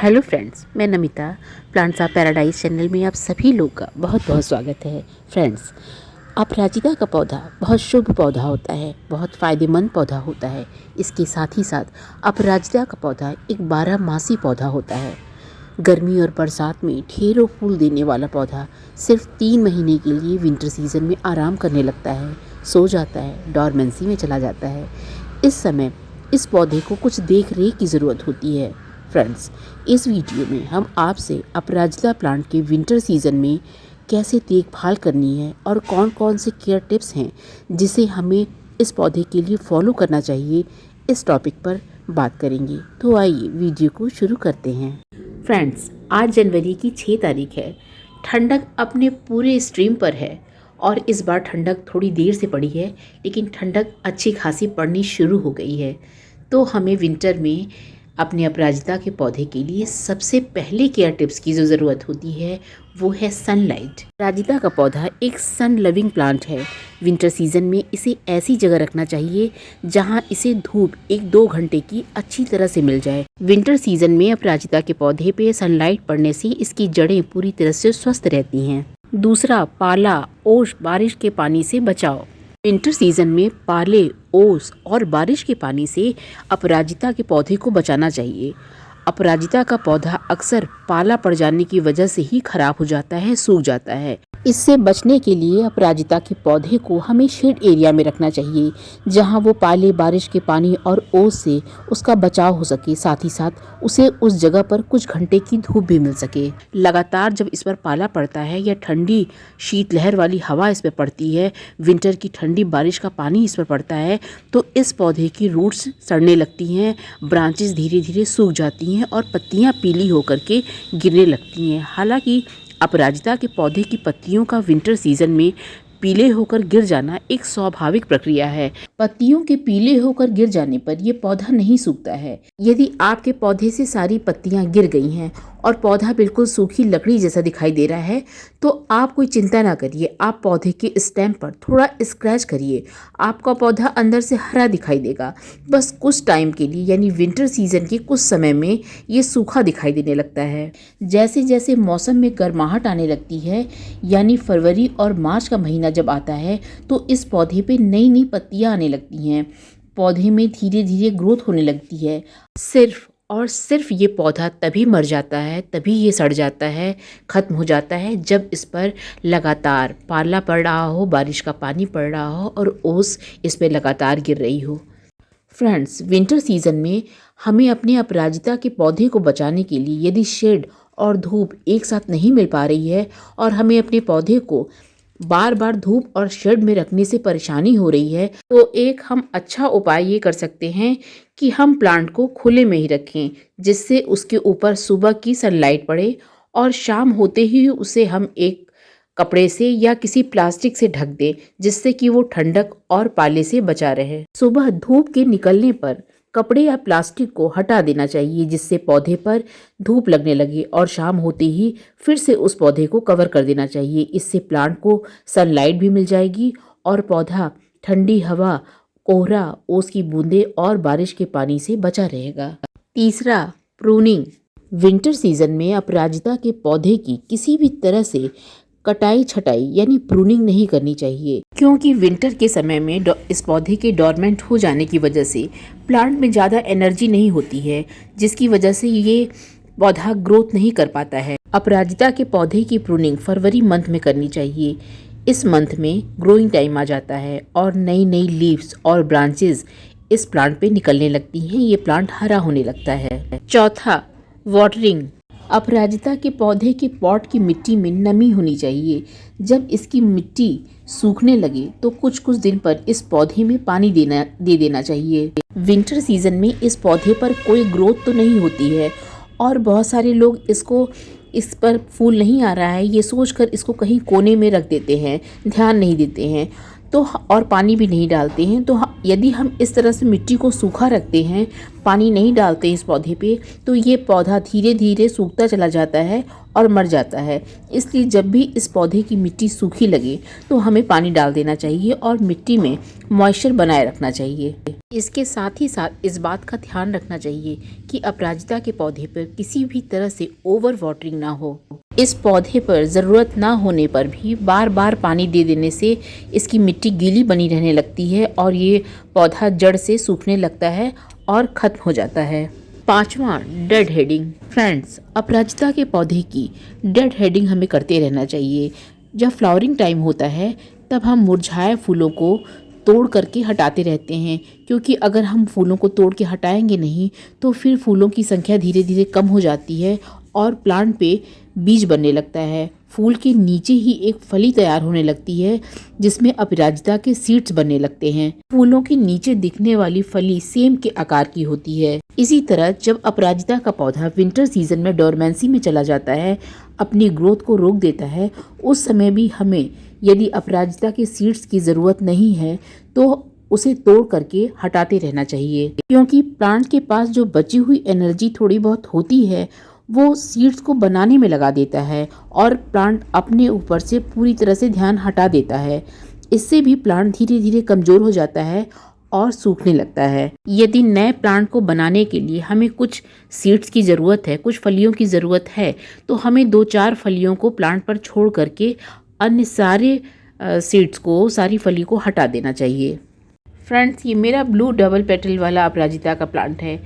Hello friends, मैं Namita. Plants of paradise channel में आप सभी लोग का बहुत बहुत स्वागत है। फ्रेंड्स, अपराजिता का पौधा बहुत शुभ पौधा होता है, बहुत फ़ायदेमंद पौधा होता है। इसके साथ ही साथ अपराजिता का पौधा एक 12 मासी पौधा होता है। गर्मी और बरसात में ढेरों फूल देने वाला पौधा सिर्फ 3 महीने के लिए विंटर सीजन में आराम करने लगता है, सो जाता है, डॉर्मेंसी में चला जाता है। इस समय इस पौधे को कुछ देख रेख की ज़रूरत होती है। फ्रेंड्स, इस वीडियो में हम आपसे अपराजिता प्लांट के विंटर सीजन में कैसे देखभाल करनी है और कौन कौन से केयर टिप्स हैं जिसे हमें इस पौधे के लिए फॉलो करना चाहिए, इस टॉपिक पर बात करेंगे। तो आइए वीडियो को शुरू करते हैं। फ्रेंड्स, आज जनवरी की 6 तारीख है। ठंडक अपने पूरे स्ट्रीम पर है और इस बार ठंडक थोड़ी देर से पड़ी है, लेकिन ठंडक अच्छी खासी पड़नी शुरू हो गई है। तो हमें विंटर में अपने अपराजिता के पौधे के लिए सबसे पहले केयर टिप्स की जो ज़रूरत होती है वो है सनलाइट। अपराजिता का पौधा एक सन लविंग प्लांट है। विंटर सीजन में इसे ऐसी जगह रखना चाहिए जहां इसे धूप 1-2 घंटे की अच्छी तरह से मिल जाए। विंटर सीजन में अपराजिता के पौधे पे सनलाइट पड़ने से इसकी जड़ें पूरी तरह से स्वस्थ रहती हैं। दूसरा, पाला, ओस, बारिश के पानी से बचाओ। विंटर सीजन में पाले, ओस और बारिश के पानी से अपराजिता के पौधे को बचाना चाहिए। अपराजिता का पौधा अक्सर पाला पड़ जाने की वजह से ही खराब हो जाता है, सूख जाता है। इससे बचने के लिए अपराजिता के पौधे को हमें शेड एरिया में रखना चाहिए जहां वो पाले, बारिश के पानी और ओस से उसका बचाव हो सके, साथ ही साथ उसे उस जगह पर कुछ घंटे की धूप भी मिल सके। लगातार जब इस पर पाला पड़ता है या ठंडी शीतलहर वाली हवा इस पर पड़ती है, विंटर की ठंडी बारिश का पानी इस पर पड़ता है, तो इस पौधे की रूट्स सड़ने लगती हैं, ब्रांचेस धीरे धीरे सूख जाती हैं और पत्तियां पीली होकर के गिरने लगती हैं। हालांकि अपराजिता के पौधे की पत्तियों का विंटर सीजन में पीले होकर गिर जाना एक स्वाभाविक प्रक्रिया है। पत्तियों के पीले होकर गिर जाने पर यह पौधा नहीं सूखता है। यदि आपके पौधे से सारी पत्तियां गिर गई हैं और पौधा बिल्कुल सूखी लकड़ी जैसा दिखाई दे रहा है, तो आप कोई चिंता ना करिए। आप पौधे के स्टेम पर थोड़ा स्क्रैच करिए, आपका पौधा अंदर से हरा दिखाई देगा। बस कुछ टाइम के लिए, यानी विंटर सीजन के कुछ समय में ये सूखा दिखाई देने लगता है। जैसे जैसे मौसम में गर्माहट आने लगती है, यानी फरवरी और मार्च का महीना जब आता है, तो इस पौधे पे नई नई पत्तियां आने लगती हैं। पौधे में धीरे धीरे ग्रोथ होने लगती है। सिर्फ और सिर्फ ये पौधा तभी मर जाता है, तभी ये सड़ जाता है, ख़त्म हो जाता है, जब इस पर लगातार पाला पड़ रहा हो, बारिश का पानी पड़ रहा हो और ओस इस पर लगातार गिर रही हो। फ्रेंड्स, विंटर सीजन में हमें अपने अपराजिता के पौधे को बचाने के लिए यदि शेड और धूप एक साथ नहीं मिल पा रही है और हमें अपने पौधे को बार बार धूप और शेड में रखने से परेशानी हो रही है, तो एक हम अच्छा उपाय ये कर सकते हैं कि हम प्लांट को खुले में ही रखें, जिससे उसके ऊपर सुबह की सनलाइट पड़े और शाम होते ही उसे हम एक कपड़े से या किसी प्लास्टिक से ढक दें, जिससे कि वो ठंडक और पाले से बचा रहे। सुबह धूप के निकलने पर कपड़े या प्लास्टिक को हटा देना चाहिए, जिससे पौधे पर धूप लगने लगे, और शाम होते ही फिर से उस पौधे को कवर कर देना चाहिए। इससे प्लांट को सनलाइट भी मिल जाएगी और पौधा ठंडी हवा, कोहरा, ओस की बूंदें और बारिश के पानी से बचा रहेगा। तीसरा, प्रूनिंग। विंटर सीजन में अपराजिता के पौधे की किसी भी तरह से कटाई छटाई यानी प्रूनिंग नहीं करनी चाहिए, क्योंकि विंटर के समय में इस पौधे के डोरमेंट हो जाने की वजह से प्लांट में ज़्यादा एनर्जी नहीं होती है, जिसकी वजह से ये पौधा ग्रोथ नहीं कर पाता है। अपराजिता के पौधे की प्रूनिंग फरवरी मंथ में करनी चाहिए। इस मंथ में ग्रोइंग टाइम आ जाता है और नई नई लीव्स और ब्रांचेस इस प्लांट पे निकलने लगती हैं। ये प्लांट हरा होने लगता है। चौथा, वाटरिंग। अपराजिता के पौधे के पॉट की मिट्टी में नमी होनी चाहिए। जब इसकी मिट्टी सूखने लगे तो कुछ कुछ दिन पर इस पौधे में पानी दे देना चाहिए। विंटर सीजन में इस पौधे पर कोई ग्रोथ तो नहीं होती है और बहुत सारे लोग इस पर फूल नहीं आ रहा है ये सोचकर इसको कहीं कोने में रख देते हैं, ध्यान नहीं देते हैं और पानी भी नहीं डालते हैं। तो यदि हम इस तरह से मिट्टी को सूखा रखते हैं, पानी नहीं डालते इस पौधे पे, तो ये पौधा धीरे धीरे सूखता चला जाता है और मर जाता है। इसलिए जब भी इस पौधे की मिट्टी सूखी लगे तो हमें पानी डाल देना चाहिए और मिट्टी में मॉइस्चर बनाए रखना चाहिए। इसके साथ ही साथ इस बात का ध्यान रखना चाहिए कि अपराजिता के पौधे पर किसी भी तरह से ओवर वाटरिंग ना हो। इस पौधे पर ज़रूरत ना होने पर भी बार बार पानी दे देने से इसकी मिट्टी गीली बनी रहने लगती है और ये पौधा जड़ से सूखने लगता है और ख़त्म हो जाता है। पांचवा, डेड हेडिंग। फ्रेंड्स, अपराजिता के पौधे की डेड हेडिंग हमें करते रहना चाहिए। जब फ्लावरिंग टाइम होता है तब हम मुरझाए फूलों को तोड़ करके हटाते रहते हैं, क्योंकि अगर हम फूलों को तोड़ के हटाएंगे नहीं तो फिर फूलों की संख्या धीरे धीरे कम हो जाती है और प्लांट पे बीज बनने लगता है। फूल के नीचे ही एक फली तैयार होने लगती है जिसमें अपराजिता के सीड्स बनने लगते हैं। फूलों के नीचे दिखने वाली फली सेम के आकार की होती है। इसी तरह जब अपराजिता का पौधा विंटर सीजन में डोरमेंसी में चला जाता है, अपनी ग्रोथ को रोक देता है, उस समय भी हमें यदि अपराजिता के सीड्स की ज़रूरत नहीं है तो उसे तोड़ करके हटाते रहना चाहिए, क्योंकि प्लांट के पास जो बची हुई एनर्जी थोड़ी बहुत होती है वो सीड्स को बनाने में लगा देता है और प्लांट अपने ऊपर से पूरी तरह से ध्यान हटा देता है। इससे भी प्लांट धीरे धीरे कमज़ोर हो जाता है और सूखने लगता है। यदि नए प्लांट को बनाने के लिए हमें कुछ सीड्स की ज़रूरत है, कुछ फलियों की ज़रूरत है, तो हमें 2-4 फलियों को प्लांट पर छोड़ करके अन्य सारे सीड्स को, सारी फली को हटा देना चाहिए। फ्रेंड्स, ये मेरा ब्लू डबल पेटल वाला अपराजिता का प्लांट है।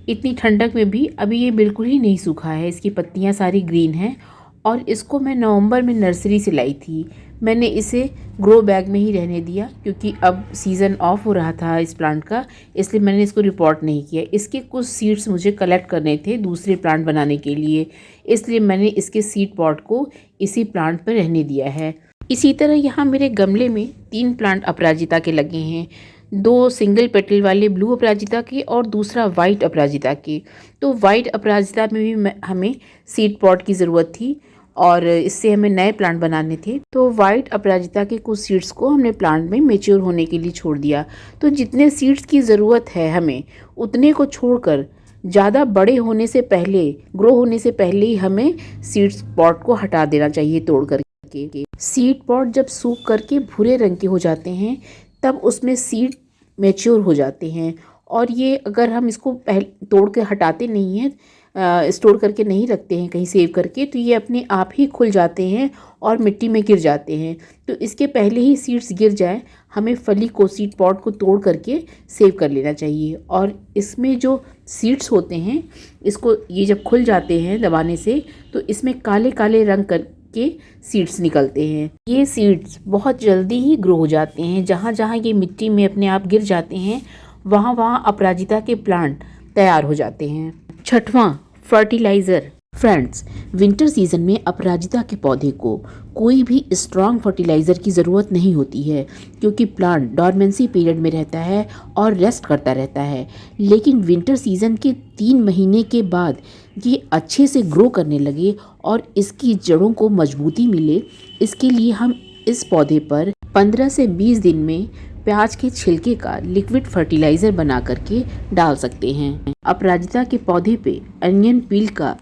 इतनी ठंडक में भी अभी ये बिल्कुल ही नहीं सूखा है, इसकी पत्तियां सारी ग्रीन हैं और इसको मैं नवंबर में नर्सरी से लाई थी। मैंने इसे ग्रो बैग में ही रहने दिया क्योंकि अब सीज़न ऑफ हो रहा था इस प्लांट का, इसलिए मैंने इसको रिपोर्ट नहीं किया। इसके कुछ सीड्स मुझे कलेक्ट करने थे दूसरे प्लांट बनाने के लिए, इसलिए मैंने इसके सीड पॉट को इसी प्लांट पर रहने दिया है। इसी तरह यहाँ मेरे गमले में 3 प्लांट अपराजिता के लगे हैं, 2 सिंगल पेटल वाले ब्लू अपराजिता के और दूसरा वाइट अपराजिता के। तो वाइट अपराजिता में भी हमें सीड पॉट की ज़रूरत थी और इससे हमें नए प्लांट बनाने थे, तो वाइट अपराजिता के कुछ सीड्स को हमने प्लांट में मैच्योर होने के लिए छोड़ दिया। तो जितने सीड्स की ज़रूरत है हमें उतने को छोड़कर ज़्यादा बड़े होने से पहले, ग्रो होने से पहले ही हमें सीड्स पॉट को हटा देना चाहिए तोड़ करके। सीड पॉट जब सूख करके भूरे रंग के हो जाते हैं तब उसमें सीड मैच्योर हो जाते हैं और ये अगर हम इसको पहले तोड़ के हटाते नहीं हैं, स्टोर करके नहीं रखते हैं कहीं सेव करके, तो ये अपने आप ही खुल जाते हैं और मिट्टी में गिर जाते हैं। तो इसके पहले ही सीड्स गिर जाए हमें फली को, सीड पॉट को तोड़ करके सेव कर लेना चाहिए। और इसमें जो सीड्स होते हैं, इसको ये जब खुल जाते हैं दबाने से तो इसमें काले काले रंग के सीड्स निकलते हैं। ये सीड्स बहुत जल्दी ही ग्रो हो जाते हैं। जहाँ जहाँ ये मिट्टी में अपने आप गिर जाते हैं वहाँ वहाँ अपराजिता के प्लांट तैयार हो जाते हैं। छठवां, फर्टिलाइज़र। फ्रेंड्स, विंटर सीजन में अपराजिता के पौधे को कोई भी स्ट्रॉन्ग फर्टिलाइज़र की ज़रूरत नहीं होती है क्योंकि प्लांट डॉर्मेंसी पीरियड में रहता है और रेस्ट करता रहता है। लेकिन विंटर सीजन के 3 महीने के बाद ये अच्छे से ग्रो करने लगे और इसकी जड़ों को मजबूती मिले, इसके लिए हम इस पौधे पर 15 से 20 दिन में प्याज के छिलके का लिक्विड फर्टिलाइज़र बना करके डाल सकते हैं। अपराजिता के पौधे पे अनियन पील का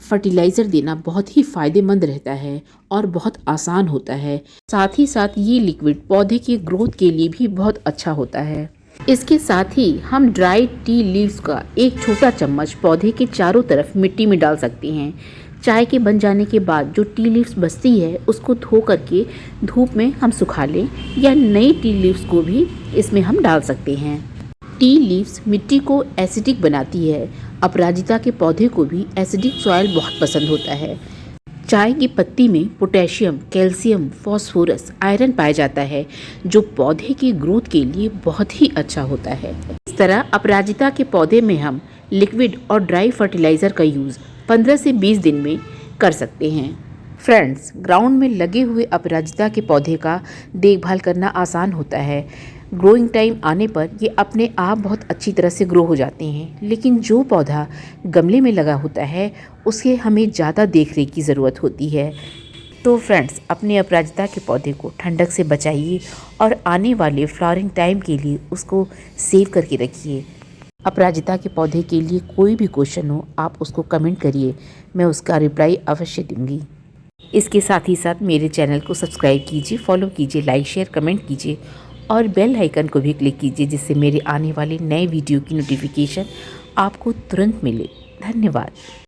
फर्टिलाइज़र देना बहुत ही फ़ायदेमंद रहता है और बहुत आसान होता है। साथ ही साथ ये लिक्विड पौधे की ग्रोथ के लिए भी बहुत अच्छा होता है। इसके साथ ही हम ड्राई टी लीव्स का एक छोटा चम्मच पौधे के चारों तरफ मिट्टी में डाल सकते हैं। चाय के बन जाने के बाद जो टी लीव्स बचती है उसको धो करके धूप में हम सुखा लें या नई टी लीव्स को भी इसमें हम डाल सकते हैं। टी लीव्स मिट्टी को एसिडिक बनाती है। अपराजिता के पौधे को भी एसिडिक सॉइल बहुत पसंद होता है। चाय की पत्ती में पोटेशियम, कैल्शियम, फास्फोरस, आयरन पाया जाता है जो पौधे की ग्रोथ के लिए बहुत ही अच्छा होता है। इस तरह अपराजिता के पौधे में हम लिक्विड और ड्राई फर्टिलाइज़र का यूज़ 15 से 20 दिन में कर सकते हैं। फ्रेंड्स, ग्राउंड में लगे हुए अपराजिता के पौधे का देखभाल करना आसान होता है। ग्रोइंग टाइम आने पर ये अपने आप बहुत अच्छी तरह से ग्रो हो जाते हैं, लेकिन जो पौधा गमले में लगा होता है उसे हमें ज़्यादा देख रेख की ज़रूरत होती है। तो फ्रेंड्स, अपने अपराजिता के पौधे को ठंडक से बचाइए और आने वाले फ्लावरिंग टाइम के लिए उसको सेव करके रखिए। अपराजिता के पौधे के लिए कोई भी क्वेश्चन हो आप उसको कमेंट करिए, मैं उसका रिप्लाई अवश्य दूंगी। इसके साथ ही साथ मेरे चैनल को सब्सक्राइब कीजिए, फॉलो कीजिए, लाइक शेयर कमेंट कीजिए और बेल आइकन को भी क्लिक कीजिए, जिससे मेरे आने वाले नए वीडियो की नोटिफिकेशन आपको तुरंत मिले। धन्यवाद।